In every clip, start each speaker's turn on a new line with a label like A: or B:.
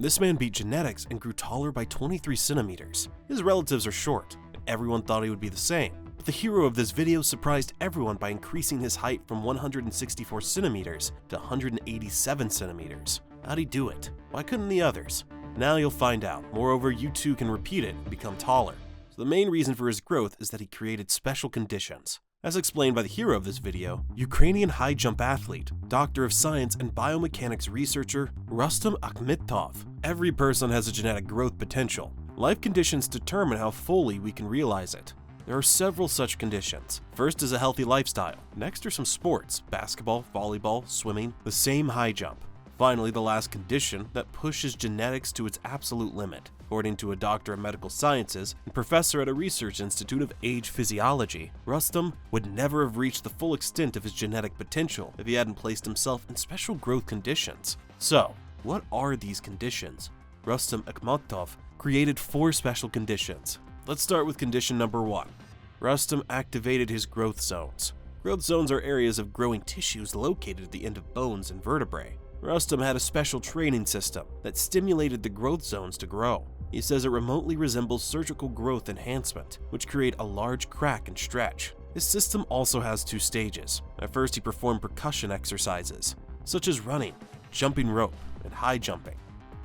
A: This man beat genetics and grew taller by 23 centimeters. His relatives are short, and everyone thought he would be the same. But the hero of this video surprised everyone by increasing his height from 164 centimeters to 187 centimeters. How'd he do it? Why couldn't the others? Now you'll find out. Moreover, you too can repeat it and become taller. So the main reason for his growth is that he created special conditions. As explained by the hero of this video, Ukrainian high jump athlete, doctor of science and biomechanics researcher Rustam Akhmetov. Every person has a genetic growth potential. Life conditions determine how fully we can realize it. There are several such conditions. First is a healthy lifestyle. Next are some sports, basketball, volleyball, swimming, the same high jump. Finally, the last condition that pushes genetics to its absolute limit. According to a doctor of medical sciences and professor at a research institute of age physiology, Rustam would never have reached the full extent of his genetic potential if he hadn't placed himself in special growth conditions. So, what are these conditions? Rustam Akhmetov created 4 special conditions. Let's start with condition number 1. Rustam activated his growth zones. Growth zones are areas of growing tissues located at the end of bones and vertebrae. Rustam had a special training system that stimulated the growth zones to grow. He says it remotely resembles surgical growth enhancement, which create a large crack and stretch. His system also has 2 stages. At first, he performed percussion exercises, such as running, jumping rope, and high jumping.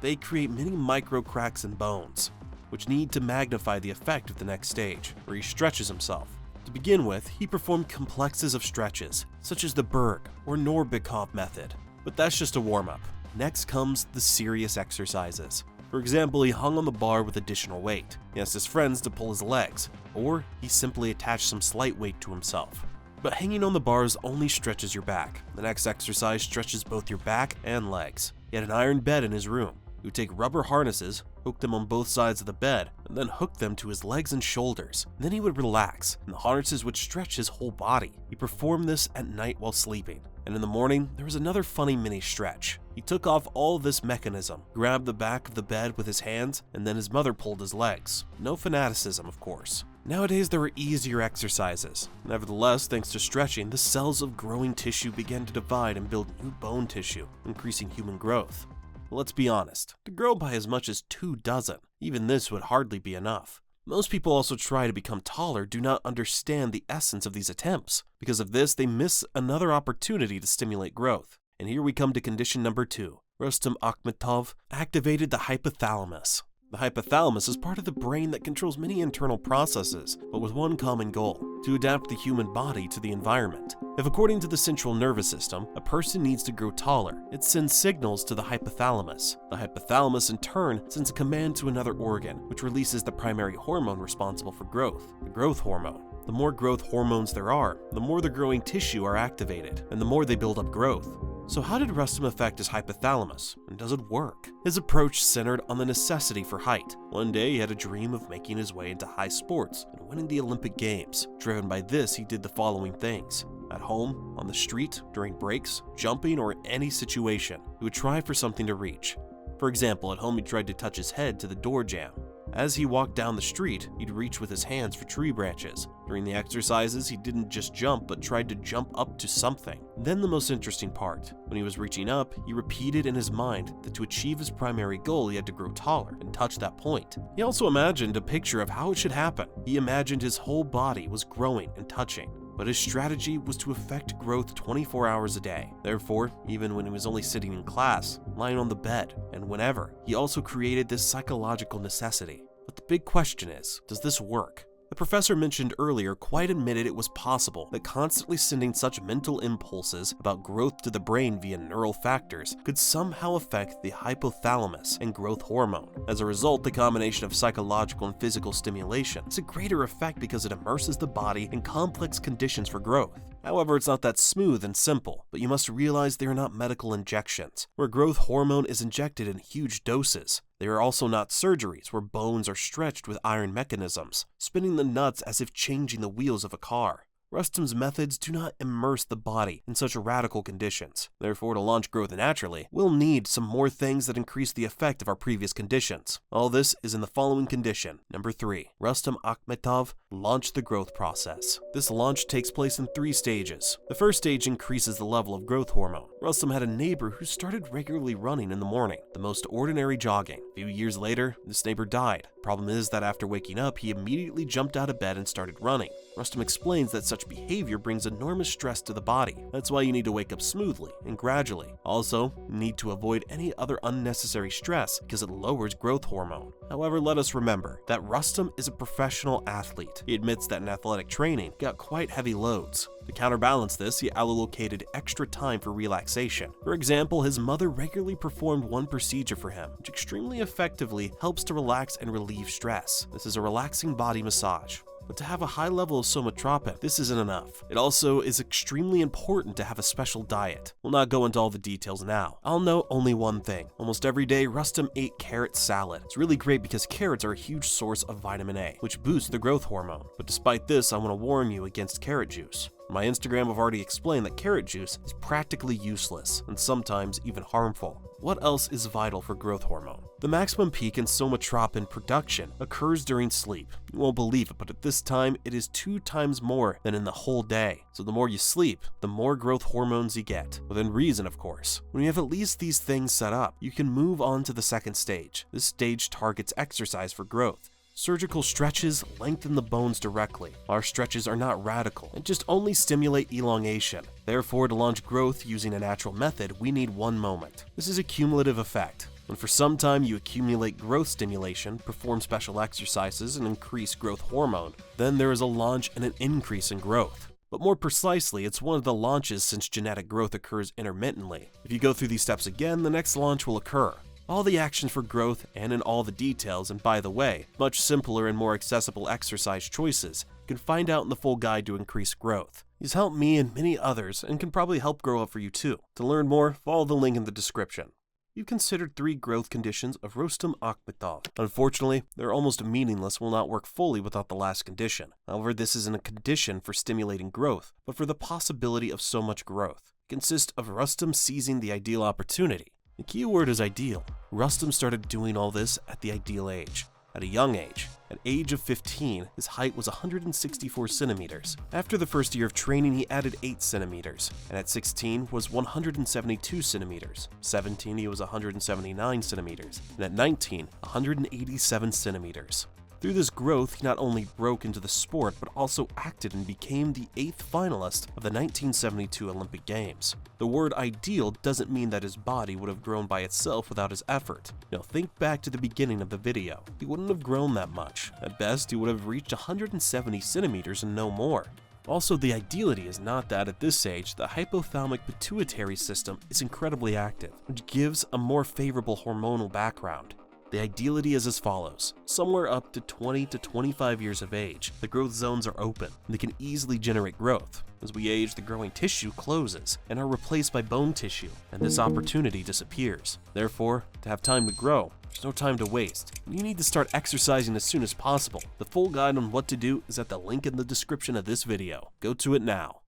A: They create many micro cracks in bones, which need to magnify the effect of the next stage, where he stretches himself. To begin with, he performed complexes of stretches, such as the Berg or Norbikov method. But that's just a warm-up. Next comes the serious exercises. For example, he hung on the bar with additional weight. He asked his friends to pull his legs, or he simply attached some slight weight to himself. But hanging on the bars only stretches your back. The next exercise stretches both your back and legs. He had an iron bed in his room. He would take rubber harnesses, hook them on both sides of the bed, and then hook them to his legs and shoulders. Then he would relax, and the harnesses would stretch his whole body. He performed this at night while sleeping. And in the morning, there was another funny mini stretch. He took off all this mechanism, grabbed the back of the bed with his hands, and then his mother pulled his legs. No fanaticism, of course. Nowadays, there are easier exercises. Nevertheless, thanks to stretching, the cells of growing tissue began to divide and build new bone tissue, increasing human growth. Let's be honest, to grow by as much as 2 dozen, even this would hardly be enough. Most people also try to become taller do not understand the essence of these attempts. Because of this, they miss another opportunity to stimulate growth. And here we come to condition number 2. Rustam Akhmetov activated the hypothalamus. The hypothalamus is part of the brain that controls many internal processes, but with one common goal: to adapt the human body to the environment. If according to the central nervous system, a person needs to grow taller, it sends signals to the hypothalamus. The hypothalamus in turn sends a command to another organ, which releases the primary hormone responsible for growth, the growth hormone. The more growth hormones there are, the more the growing tissue are activated, and the more they build up growth. So how did Rustam affect his hypothalamus, and does it work? His approach centered on the necessity for height. One day he had a dream of making his way into high sports and winning the Olympic Games. Driven by this, he did the following things. At home, on the street, during breaks, jumping, or any situation, he would try for something to reach. For example, at home he tried to touch his head to the door jamb. As he walked down the street, he'd reach with his hands for tree branches. During the exercises, he didn't just jump, but tried to jump up to something. Then the most interesting part. When he was reaching up, he repeated in his mind that to achieve his primary goal, he had to grow taller and touch that point. He also imagined a picture of how it should happen. He imagined his whole body was growing and touching. But his strategy was to effect growth 24 hours a day. Therefore, even when he was only sitting in class, lying on the bed, and whenever, he also created this psychological necessity. But the big question is, does this work? The professor mentioned earlier quite admitted it was possible that constantly sending such mental impulses about growth to the brain via neural factors could somehow affect the hypothalamus and growth hormone. As a result, the combination of psychological and physical stimulation has a greater effect because it immerses the body in complex conditions for growth. However, it's not that smooth and simple, but you must realize they are not medical injections, where growth hormone is injected in huge doses. They are also not surgeries, where bones are stretched with iron mechanisms, spinning the nuts as if changing the wheels of a car. Rustom's methods do not immerse the body in such radical conditions. Therefore, to launch growth naturally, we'll need some more things that increase the effect of our previous conditions. All this is in the following condition. Number 3. Rustom Akhmetov launch the growth process. This launch takes place in 3 stages. The first stage increases the level of growth hormone. Rustom had a neighbor who started regularly running in the morning, the most ordinary jogging. A few years later, this neighbor died. Problem is that after waking up, he immediately jumped out of bed and started running. Rustom explains that such behavior brings enormous stress to the body. That's why you need to wake up smoothly and gradually. Also, you need to avoid any other unnecessary stress because it lowers growth hormone. However, let us remember that Rustom is a professional athlete. He admits that in athletic training, he got quite heavy loads. To counterbalance this, he allocated extra time for relaxation. For example, his mother regularly performed one procedure for him, which extremely effectively helps to relax and relieve stress. This is a relaxing body massage. But to have a high level of somatropin, this isn't enough. It also is extremely important to have a special diet. We'll not go into all the details now. I'll note only one thing. Almost every day, Rustom ate carrot salad. It's really great because carrots are a huge source of vitamin A, which boosts the growth hormone. But despite this, I want to warn you against carrot juice. On my Instagram, I've already explained that carrot juice is practically useless and sometimes even harmful. What else is vital for growth hormone? The maximum peak in somatropin production occurs during sleep. You won't believe it, but at this time, it is 2 times more than in the whole day. So the more you sleep, the more growth hormones you get. Within reason, of course. When you have at least these things set up, you can move on to the second stage. This stage targets exercise for growth. Surgical stretches lengthen the bones directly. Our stretches are not radical and just only stimulate elongation. Therefore, to launch growth using a natural method, we need 1 moment. This is a cumulative effect. When for some time you accumulate growth stimulation, perform special exercises, and increase growth hormone, then there is a launch and an increase in growth. But more precisely, it's one of the launches since genetic growth occurs intermittently. If you go through these steps again, the next launch will occur. All the actions for growth and in all the details, and by the way, much simpler and more accessible exercise choices, you can find out in the full guide to increase growth. He's helped me and many others and can probably help grow up for you too. To learn more, follow the link in the description. You've considered 3 growth conditions of Rustom Akhmetov. Unfortunately, they're almost meaningless and will not work fully without the last condition. However, this isn't a condition for stimulating growth, but for the possibility of so much growth. It consists of Rustom seizing the ideal opportunity. The key word is ideal. Rustom started doing all this at the ideal age. At a young age. At age of 15, his height was 164 centimeters. After the first year of training, he added 8 centimeters, and at 16 was 172 centimeters. 17, he was 179 centimeters, and at 19, 187 centimeters. Through this growth, he not only broke into the sport, but also acted and became the 8th finalist of the 1972 Olympic Games. The word ideal doesn't mean that his body would have grown by itself without his effort. Now think back to the beginning of the video. He wouldn't have grown that much. At best, he would have reached 170 centimeters and no more. Also, the ideality is not that at this age, the hypothalamic pituitary system is incredibly active, which gives a more favorable hormonal background. The ideality is as follows. Somewhere up to 20 to 25 years of age, the growth zones are open, and they can easily generate growth. As we age, the growing tissue closes and are replaced by bone tissue, and this opportunity disappears. Therefore, to have time to grow, there's no time to waste. You need to start exercising as soon as possible. The full guide on what to do is at the link in the description of this video. Go to it now.